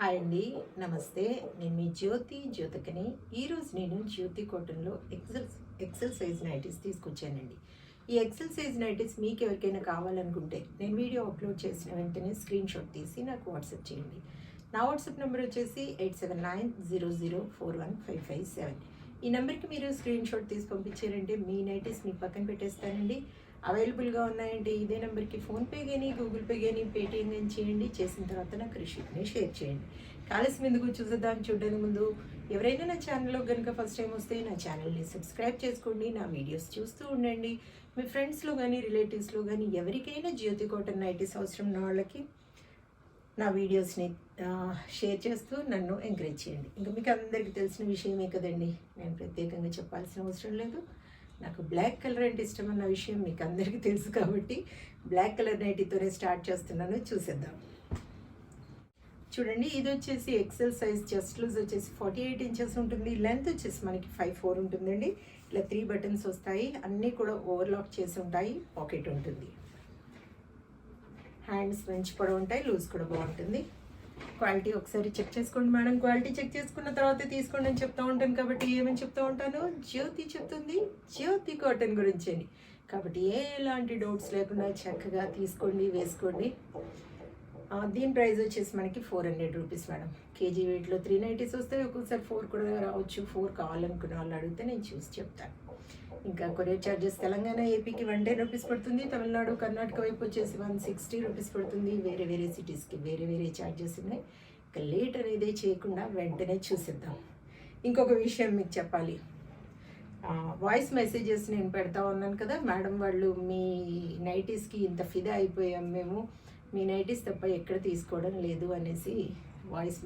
Hi అండి, నమస్తే. నేను మీ జ్యోతికని. ఈరోజు నేను జ్యోతి కాటన్లో ఎక్సెల్ సైజ్ నైటీస్ తీసుకొచ్చానండి. ఈ ఎక్సెల్ సైజ్ నైటీస్ మీకు ఎవరికైనా కావాలనుకుంటే నేను వీడియో అప్లోడ్ చేసిన వెంటనే స్క్రీన్ షాట్ తీసి నాకు వాట్సాప్ చేయండి. నా వాట్సాప్ నెంబర్ వచ్చేసి 8790041557. ఈ నెంబర్కి మీరు స్క్రీన్ షాట్ తీసి పంపించారంటే మీ నైటీస్ మీ పక్కన పెట్టేస్తానండి. అవైలబుల్గా ఉన్నాయంటే ఇదే నెంబర్కి ఫోన్పే కానీ గూగుల్ పే కానీ పేటిఎం కానీ చేయండి. చేసిన తర్వాత నాకు రిసిప్ట్ని షేర్ చేయండి. కాలస్యం ఎందుకు చూడడానికి ముందు ఎవరైనా నా ఛానల్లో కనుక ఫస్ట్ టైం వస్తే నా ఛానల్ని సబ్స్క్రైబ్ చేసుకోండి. నా వీడియోస్ చూస్తూ ఉండండి. మీ ఫ్రెండ్స్లో కానీ రిలేటివ్స్లో కానీ ఎవరికైనా జ్యోతి కాటన్ నైటీస్ అవసరం ఉన్న వాళ్ళకి నా వీడియోస్ని షేర్ చేస్తూ నన్ను ఎంకరేజ్ చేయండి. ఇంకా మీకు అందరికీ తెలిసిన విషయమే కదండి, నేను ప్రత్యేకంగా చెప్పాల్సిన అవసరం లేదు. నాకు బ్లాక్ కలర్ అంటే ఇష్టం అన్న విషయం మీకు అందరికీ తెలుసు కాబట్టి బ్లాక్ కలర్ నైటీతోనే స్టార్ట్ చేస్తున్నాను. చూసేద్దాం. చూడండి, ఇది వచ్చేసి ఎక్సెల్ సైజ్. చెస్ట్ లూజ్ వచ్చేసి 48 ఇంచెస్ ఉంటుంది. లెంత్ వచ్చేసి మనకి 5'4" ఉంటుందండి. ఇలా 3 బటన్స్ వస్తాయి. అన్నీ కూడా ఓవర్లాక్ చేసి ఉంటాయి. పాకెట్ ఉంటుంది. హ్యాండ్స్ మంచి పొడవు ఉంటాయి. లూజ్ కూడా బాగుంటుంది. క్వాలిటీ ఒకసారి చెక్ చేసుకోండి మేడం. క్వాలిటీ చెక్ చేసుకున్న తర్వాత తీసుకోండి అని చెప్తూ ఉంటాను కాబట్టి ఏమని చెప్తూ ఉంటాను, జ్యోతి చెప్తుంది జ్యోతి కాటన్ గురించి అని. కాబట్టి ఎలాంటి డౌట్స్ లేకుండా చక్కగా తీసుకోండి, వేసుకోండి. దీని ప్రైస్ వచ్చేసి మనకి 400 రూపీస్ మేడం. కేజీ వెయిట్లో 3 నైటీస్ వస్తాయి. ఒక్కొక్కసారి 4 కూడా రావచ్చు. 4 కావాలనుకున్న వాళ్ళు అడిగితే నేను చూసి చెప్తాను. ఇంకా కొరియర్ ఛార్జెస్ తెలంగాణ ఏపీకి 110 రూపీస్ పడుతుంది. తమిళనాడు కర్ణాటక వైపు వచ్చేసి 160 రూపీస్ పడుతుంది. వేరే వేరే సిటీస్కి వేరే వేరే ఛార్జెస్ ఉన్నాయి. ఇంకా లేట్ అనేది చేయకుండా వెంటనే చూసిద్దాం. ఇంకొక విషయం మీకు చెప్పాలి. వాయిస్ మెసేజెస్ నేను పెడతా ఉన్నాను కదా మేడం, వాళ్ళు మీ నైటీస్కి ఇంత ఫిదా అయిపోయాం మేము, మీ నైటీస్ తప్ప ఎక్కడ తీసుకోవడం లేదు అనేసి వాయిస్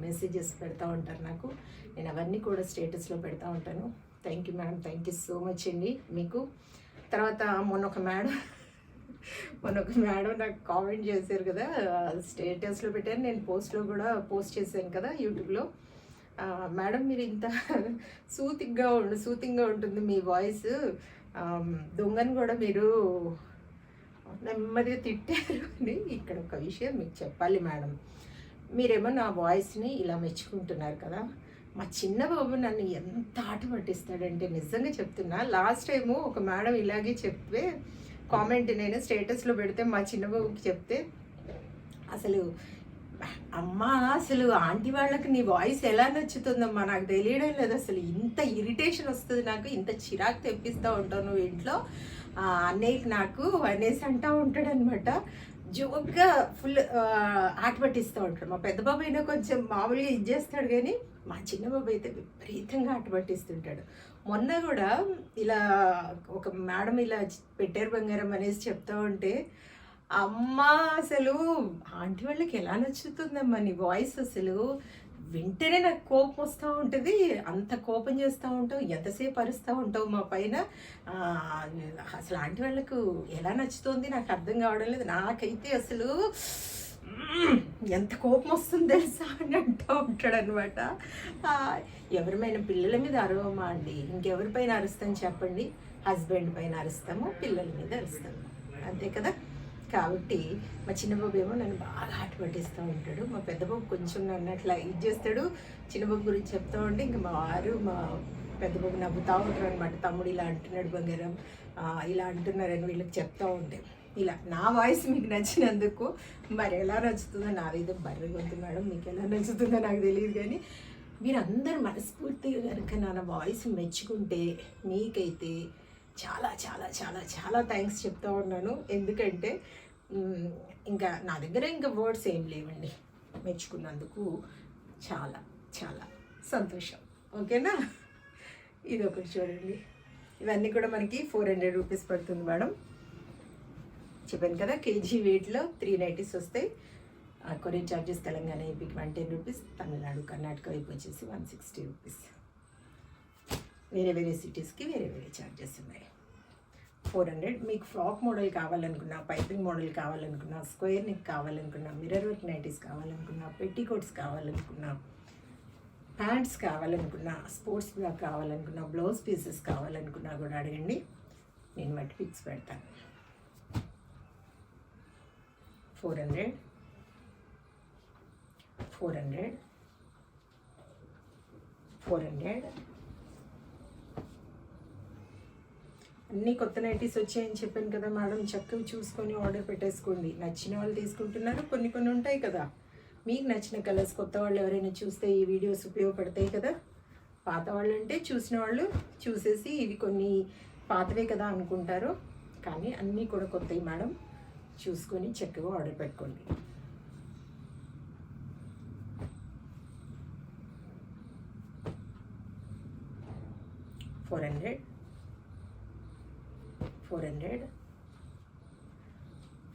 మెసేజెస్ పెడతా ఉంటారు నాకు. నేను అవన్నీ కూడా స్టేటస్లో పెడతా ఉంటాను. Thank you madam, thank you so much అండి మీకు. తర్వాత మొన్న ఒక మేడం నాకు కామెంట్ చేశారు కదా, స్టేటస్లో పెట్టాను, నేను పోస్ట్లో పోస్ట్ చేశాను కదా యూట్యూబ్లో. మేడం మీరు ఇంత సూతింగ్గా ఉంటుంది మీ వాయిస్, దొంగను కూడా మీరు నెమ్మదిగా తిట్టారు అని. ఇక్కడ ఒక విషయం మీకు చెప్పాలి మేడం. మీరేమో నా వాయిస్ని ఇలా మెచ్చుకుంటున్నారు కదా, మా చిన్న బాబు నన్ను ఎంత ఆట పట్టిస్తాడంటే నిజంగా చెప్తున్నా. లాస్ట్ టైము ఒక మేడం ఇలాగే చెప్పే కామెంట్ నేను స్టేటస్లో పెడితే మా చిన్న బాబుకి చెప్తే, అసలు అమ్మా అసలు ఆంటీ వాళ్ళకి నీ వాయిస్ ఎలా నచ్చుతుందమ్మా నాకు తెలియడం లేదు, అసలు ఇంత ఇరిటేషన్ వస్తుంది నాకు, ఇంత చిరాకు తెప్పిస్తూ ఉంటావు నువ్వు ఇంట్లో అన్నయ్యకి నాకు అనేసి అంటూ ఉంటాడనమాట. జోక్గా ఫుల్ ఆట పట్టిస్తూ ఉంటాడు. మా పెద్ద బాబు అయినా కొంచెం మామూలుగా చేస్తాడు, కానీ మా చిన్న బాబు అయితే విపరీతంగా ఆట పట్టిస్తుంటాడు. మొన్న కూడా ఇలా ఒక మేడం ఇలా పెట్టారు బంగారం అనేసి చెప్తా ఉంటే, అమ్మా అసలు ఆంటీ వాళ్ళకి ఎలా నచ్చుతుందమ్మా నీ వాయిస్, అసలు వింటేనే నాకు కోపం వస్తూ ఉంటుంది, అంత కోపం చేస్తూ ఉంటావు, ఎంతసేపు అరుస్తూ ఉంటావు మా పైన, అసలు ఆంటీ వాళ్ళకు ఎలా నచ్చుతుంది నాకు అర్థం కావడం లేదు, నాకైతే అసలు ఎంత కోపం వస్తుంది తెలుసా అని అంటూ ఉంటాడు అనమాట. ఎవరిమైనా పిల్లల మీద అరవమా అండి, ఇంకెవరిపైన అరుస్తాం చెప్పండి, హస్బెండ్ పైన అరుస్తాము, పిల్లల మీద అరుస్తాము, అంతే కదా. కాబట్టి మా చిన్నబాబు ఏమో నన్ను బాగా ఆట పట్టిస్తూ ఉంటాడు. మా పెద్దబాబు కొంచెం నన్ను అట్లా ఇది చేస్తాడు. చిన్నబాబు గురించి చెప్తూ ఉంటే ఇంకా మా పెద్దబాబు నవ్వుతూ ఉంటారు అనమాట. తమ్ముడు ఇలా అంటున్నాడు బంగారం, ఇలా అంటున్నారని వీళ్ళకి చెప్తూ ఉంటే, ఇలా నా వాయిస్ మీకు నచ్చినందుకు మరి ఎలా నచ్చుతుందో నాదేదో బర్రె గొంతు మేడం, మీకు ఎలా నచ్చుతుందో నాకు తెలియదు, కానీ మీరు అందరు మనస్ఫూర్తిగా కనుక నా వాయిస్ మెచ్చుకుంటే మీకైతే చాలా చాలా చాలా చాలా థ్యాంక్స్ చెప్తా ఉన్నాను. ఎందుకంటే ఇంకా నా దగ్గర ఇంకా వర్డ్స్ ఏం లేవండి. మెచ్చుకున్నందుకు చాలా చాలా సంతోషం. ఓకేనా. ఇది ఒకటి చూడండి, ఇవన్నీ కూడా మనకి 400 రూపీస్ పడుతుంది మేడం. చెప్పాను కదా, కేజీ వెయిట్లో 3 నైటీస్ వస్తాయి. కొరియర్ ఛార్జెస్ తెలంగాణ ఏపీకి 110 రూపీస్, తమిళనాడు కర్ణాటక వైపు వచ్చేసి 160 రూపీస్. వేరే వేరే సిటీస్కి వేరే వేరే ఛార్జెస్ ఉన్నాయి. 400. మీకు ఫ్రాక్ మోడల్ కావాలనుకున్నా, పైపింగ్ మోడల్ కావాలనుకున్నా, స్క్వేర్ నెక్ కావాలనుకున్నా, మిర్రర్ వర్క్ నైటీస్ కావాలనుకున్నా, పెట్టికోట్స్ కావాలనుకున్నా, ప్యాంట్స్ కావాలనుకున్నా, స్పోర్ట్స్ బ్రా కావాలనుకున్నా, బ్లౌజ్ పీసెస్ కావాలనుకున్నా కూడా అడగండి, నేను వాటి పిక్స్ పెడతాను. 400 400, 400. అన్నీ కొత్త నైటీస్ వచ్చాయని చెప్పాను కదా మేడం, చక్కగా చూసుకొని ఆర్డర్ పెట్టేసుకోండి. నచ్చిన వాళ్ళు తీసుకుంటున్నారు, కొన్ని కొన్ని ఉంటాయి కదా మీకు నచ్చిన కలర్స్. కొత్త వాళ్ళు ఎవరైనా చూస్తే ఈ వీడియోస్ ఉపయోగపడతాయి కదా. పాత వాళ్ళు అంటే చూసిన వాళ్ళు చూసేసి ఇవి కొన్ని పాతవే కదా అనుకుంటారు, కానీ అన్నీ కూడా కొత్తవి మేడం. చూసుకొని చక్కగా ఆర్డర్ పెట్టుకోండి. $400,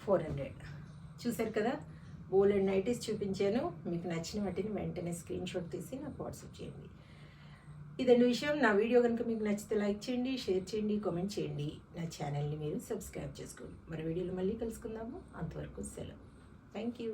400 చూసారు కదా. బోల్ అండ్ నైటీస్ చూపించాను. మీకు నచ్చిన వాటిని వెంటనే స్క్రీన్ షాట్ తీసి నాకు వాట్సాప్ చేయండి. ఇదండి విషయం. నా వీడియో కనుక మీకు నచ్చితే లైక్ చేయండి, షేర్ చేయండి, కామెంట్ చేయండి. నా ఛానల్ని మీరు సబ్స్క్రైబ్ చేసుకోండి. మరి వీడియోలో మళ్ళీ కలుసుకుందాము. అంతవరకు సెలవు. Thank you.